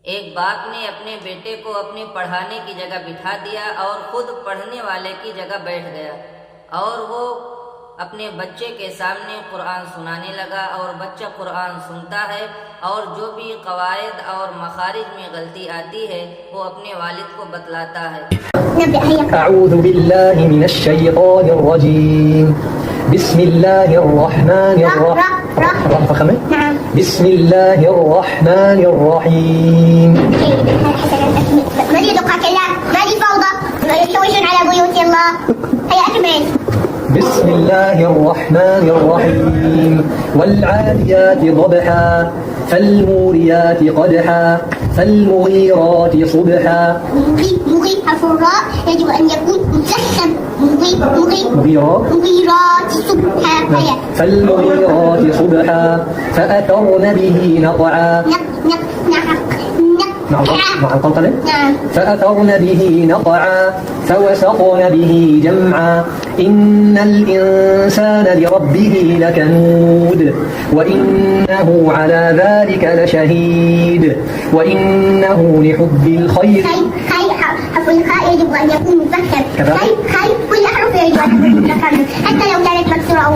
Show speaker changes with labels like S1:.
S1: एक बाप ने अपने बेटे को अपने पढ़ाने की जगह बिठा दिया और खुद पढ़ने वाले की जगह बैठ गया और वो अपने बच्चे के सामने कुरान सुनाने लगा और बच्चा कुरान सुनता है और जो भी कवायद और मखारिज में गलती आती है वो अपने वालिद को बतलाता है।
S2: أعوذ بالله من الشيطان الرجيم بسم الله الرحمن الرحيم بسم الله الرحمن الرحيم
S3: من يدقك لا ما لي فوضى يشوشون على بيوت الله هيا أكمل.
S2: بسم الله الرحمن الرحيم والعاديات ضبحا فالموريات قدحا فالمغيرات صبحا.
S3: مغي حرف الراء يجب أن يكون مجسم. مغيرات صبحا.
S2: فالمغيرات صبحا فأثرن به نقعا. مع القلقلة. فأثرن به نقعا فوسطن به جمعا إن الإنسان لربه لكنود وإنه على ذلك لشهيد وإنه لحب الخير.
S3: حرف الخاء يجب أن يكون مذكر. كل حرف يجب أن يكون مذكر حتى لو كانت مكسورة.